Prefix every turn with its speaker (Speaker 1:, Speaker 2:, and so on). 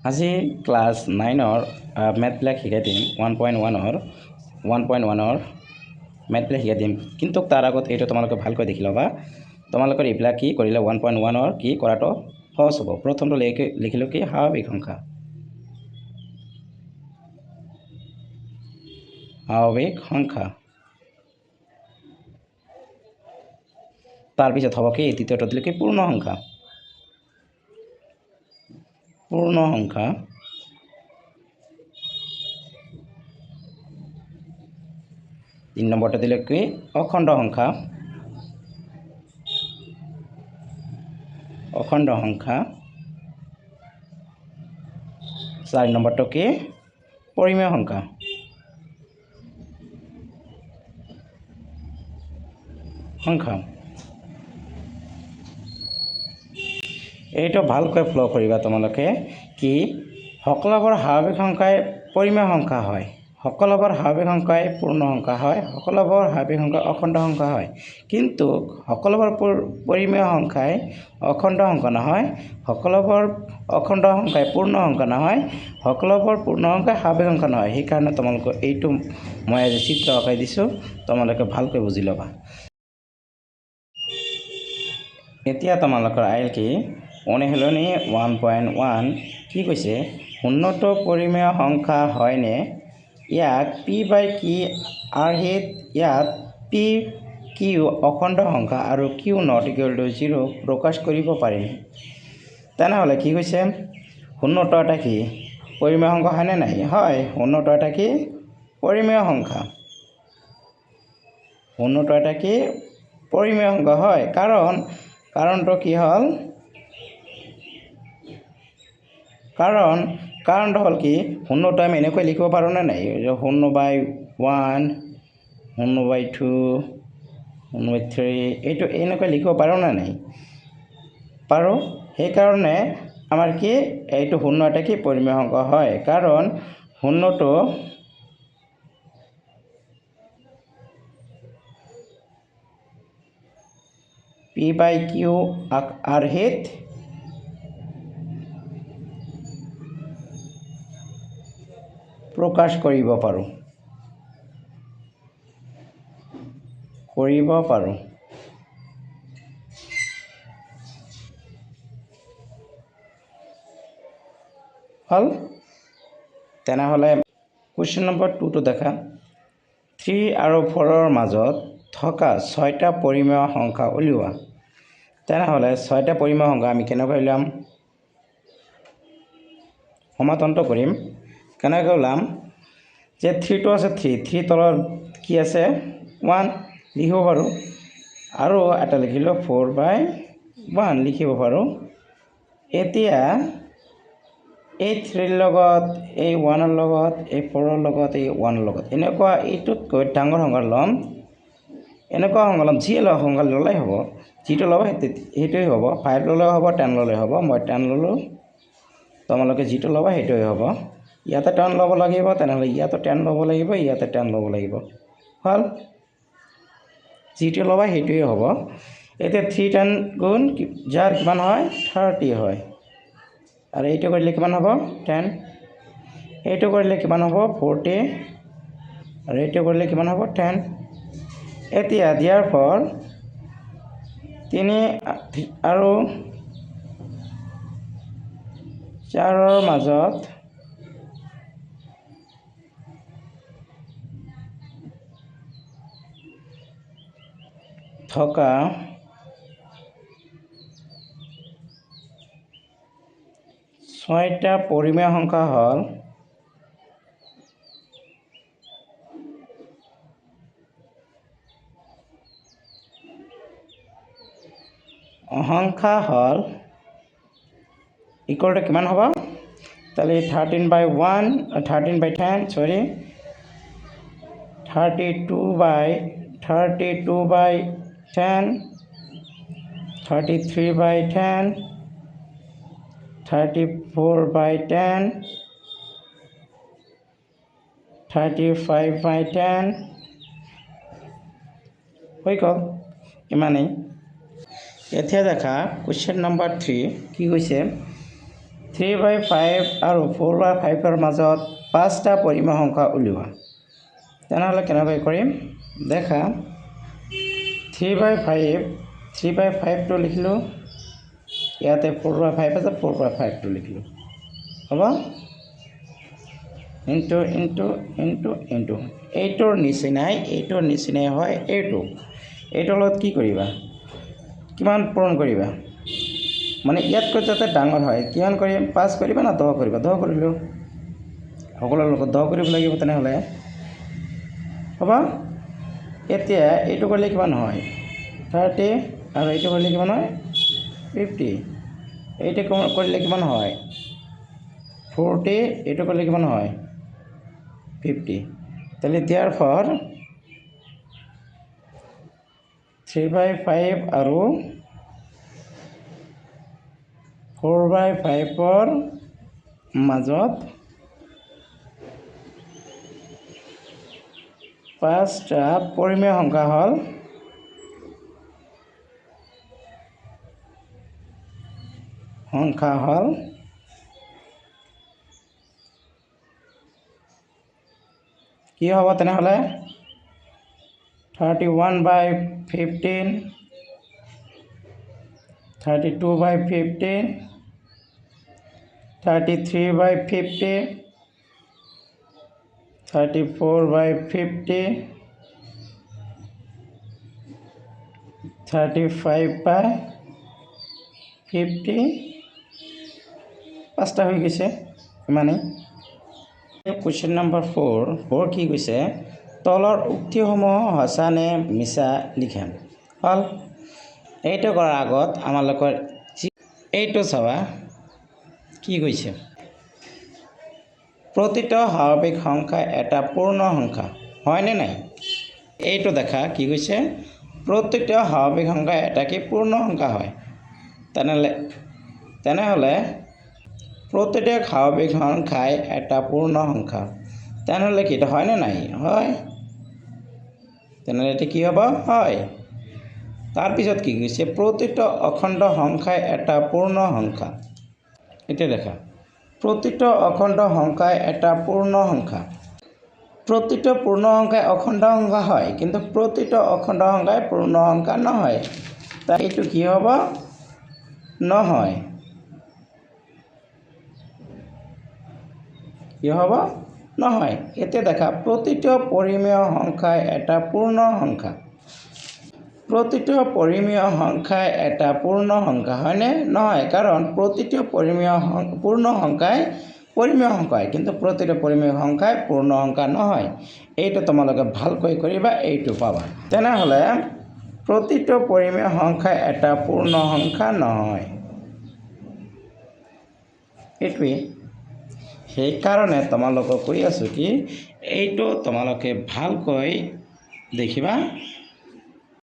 Speaker 1: আজি ক্লাছ 9ৰ মেথবিলাক শিকাই দিম 1.1ৰ মেথবিলাক শিকাই দিম কিন্তু তাৰ আগত এইটো তোমালোকে ভালকৈ দেখি ল'বা তোমালোকৰ এইবিলাক কি কৰিলে 1.1ৰ কি কৰাটো সহজ হ'ব প্ৰথমটো লিখিলো কি স্বাভাৱিক সংখ্যা তাৰপিছত হ'ব কি দ্বিতীয়টো দিলে কি পূৰ্ণ সংখ্যা 3 নম্বৰটো দিলে কি অখণ্ড সংখ্যা 4 নম্বৰটো কি পৰিমেয় সংখ্যা এইটো ভালকৈ ফ্লো কৰিবা তোমালোকে কি সকলোবোৰ স্বাভাৱিক সংখ্যাই পৰিমেয় সংখ্যা হয় সকলোবোৰ স্বাভাৱিক সংখ্যাই পূৰ্ণ সংখ্যা হয় সকলোবোৰ স্বাভাৱিক সংখ্যা অখণ্ড সংখ্যা হয় কিন্তু সকলোবোৰ পৰিমেয় সংখ্যাই অখণ্ড সংখ্যা নহয় সকলোবোৰ অখণ্ড সংখ্যাই পূৰ্ণ সংখ্যা নহয় সকলোবোৰ পূৰ্ণ সংখ্যাই স্বাভাৱিক সংখ্যা নহয় সেইকাৰণে তোমালোকে এইটো মই আজি চিত্ৰ আঁকাই দিছোঁ তোমালোকে ভালকৈ বুজি ল'বা এতিয়া তোমালোকৰ আহিল কি অনুশীলনী 1.1 কি কৈছে উন্নত পৰিমেয় সংখ্যা হয়নে ইয়াক p/q আৰ্হিত ইয়াত p/q অখণ্ড সংখ্যা আৰু q ≠ 0 প্ৰকাশ কৰিব পাৰিম তেনেহ'লে কি কৈছে উন্নত এটা কি পৰিমেয় সংখ্যা হয়নে নাই হয় উন্নত এটা কি পৰিমেয় সংখ্যা উন্নত এটা কি পৰিমেয় সংখ্যা হয় কাৰণটো কি হ'ল কাৰণটো হ'ল কি শূন্যটো আমি এনেকৈ লিখিব পাৰোঁ নে নাই 0/1 0/2 0/3 এইটো এনেকৈ লিখিব পাৰোঁ নে নাই পাৰোঁ সেইকাৰণে আমাৰ কি এইটো শূন্য এটা কি পৰিমেয় সংখ্যা হয় কাৰণ শূন্যটো p/q আৰ্হিত প্ৰকাশ কৰিব পাৰোঁ হ'ল তেনেহ'লে কুৱেশ্যন নম্বৰ 2টো দেখা 3 আৰু 4ৰ মাজত থকা 6টা পৰিমেয় সংখ্যা উলিওৱা তেনেহ'লে 6টা পৰিমেয় সংখ্যা আমি কেনেকৈ উলিয়াম সমান্তৰাল কৰিম কেনেকৈ ওলাম যে 3টো আছে 3 তলত কি আছে 1 লিখিব পাৰোঁ আৰু এটা লিখিলোঁ 4/1 লিখিব পাৰোঁ এতিয়া এই 3ৰ লগত এই 1ৰ লগত এই 4ৰ লগত এই 1ৰ লগত এনেকুৱা এইটোতকৈ ডাঙৰ সংখ্যা ল'ম এনেকুৱা সংখ্যা ল'ম যি সংখ্যা ল'লেই হ'ব যিটো ল'ব সেইটোৱে হ'ব 5 ল'লেও হ'ব 10 ল'লেও হ'ব মই 10 ল'লোঁ তোমালোকে যিটো ল'বা সেইটোৱে হ'ব ইয়াতে 10 ল'ব লাগিব তেনেহ'লে ইয়াতে 10 ল'ব লাগিব ইয়াতে 10 ল'ব লাগিব হ'ল যিটো ল'বা সেইটোৱে হ'ব এতিয়া 3 10 গুণ যাৰ কিমান হয় 30 হয় আৰু এইটো কৰিলে কিমান হ'ব 10 এইটো কৰিলে কিমান হ'ব 40 আৰু এইটো কৰিলে কিমান হ'ব 10 এতিয়া দিয়াৰ ফল 3 আৰু 4ৰ মাজত থকা 6টা পৰিমেয় সংখ্যা হ'ল ইকুয়াল টু কিমান হ'ব তাহলে 13/10 সরি 32/10 33/10 34/10 35/10 হৈ গ'ল ইমানেই এতিয়া দেখা কোয়েশ্চন নাম্বার 3 কি কৈছে 3/5 আৰু 4/5 মাজত 5টা পৰিমেয় সংখ্যা উলিওৱা। তেনেহ'লে কেনেকৈ কৰিম দেখা। 3/5টো লিখিলোঁ, ইয়াতে 4/5 আছে, 4/5টো লিখিলোঁ, হ'ব। ইনটু এইটোৰ নিচিনাই হয় এইটোৰ লগত কি কৰিবা, কিমান পূৰণ কৰিবা, মানে ইয়াতকৈ যাতে ডাঙৰ হয় কিমান কৰিম, 5 কৰিবা না 10 কৰিবা, 10 কৰিলোঁ, সকলোৰে লগত 10 কৰিব লাগিব তেনেহ'লে, হ'ব। এতিয়া এইটো কৰিলে কিমান হয় 30 আৰু এইটো কৰিলে কিমান হয় 50, এইটো কৰিলে কিমান হয় 40, এইটো কৰিলে কিমান হয় 50। তাহলে therefore 3/5 আৰু 4/5 মাজত 5টা পৰিমেয় সংখ্যা হ'ল কি হ'ব তেনেহ'লে 31/15, 32/15, 33/50, 34/50, 35/50, 5টা হৈ গৈছে ইমানেই। কুৱেশ্যন নম্বৰ 4 কি কৈছে, তলৰ উক্তিসমূহ সঁচা নে মিছা লিখা। হ'ল এইটো কৰাৰ আগত আমালোকৰ এইটো চাবা কি কৈছে, প্ৰতিটো স্বাভাৱিক সংখ্যা এটা পূৰ্ণ সংখ্যা হয়নে নাই। এইটো দেখা কি কৈছে, প্ৰতিটো স্বাভাৱিক সংখ্যা এটা কি পূৰ্ণ সংখ্যা হয়। তেনেহ'লে প্ৰতিটো স্বাভাৱিক সংখ্যাই এটা পূৰ্ণ সংখ্যা, তেনেহ'লে কি এটা হয়নে নাই, হয়। তেনেহ'লে এটা কি হ'ব, হয়। তাৰপিছত কি কৈছে, প্ৰতিটো অখণ্ড সংখ্যাই এটা পূৰ্ণ সংখ্যা। এতিয়া দেখা, প্ৰতিটো অখণ্ড সংখ্যাই এটা পূৰ্ণ সংখ্যা, প্ৰতিটো পূৰ্ণ সংখ্যাই অখণ্ড সংখ্যা হয়, কিন্তু প্ৰতিটো অখণ্ড সংখ্যাই পূৰ্ণ সংখ্যা নহয়। তাই এইটো কি হ'ব, নহয়, কি হ'ব, নহয়। এতিয়া দেখা, প্ৰতিটো পৰিমেয় সংখ্যাই এটা পূৰ্ণ সংখ্যা, প্ৰতিটো পৰিমেয় সংখ্যাই এটা পূৰ্ণ সংখ্যা হয়নে নহয়, কাৰণ প্ৰতিটো পূৰ্ণ সংখ্যাই পৰিমেয় সংখ্যা, কিন্তু প্ৰতিটো পৰিমেয় সংখ্যাই পূৰ্ণ সংখ্যা নহয়। এইটো তোমালোকে ভালকৈ কৰিবা, এইটো পাবা। তেনেহ'লে প্ৰতিটো পৰিমেয় সংখ্যাই এটা পূৰ্ণ সংখ্যা নহয়, এইটোৱেই। সেইকাৰণে তোমালোকক কৈ আছোঁ কি, এইটো তোমালোকে ভালকৈ দেখিবা।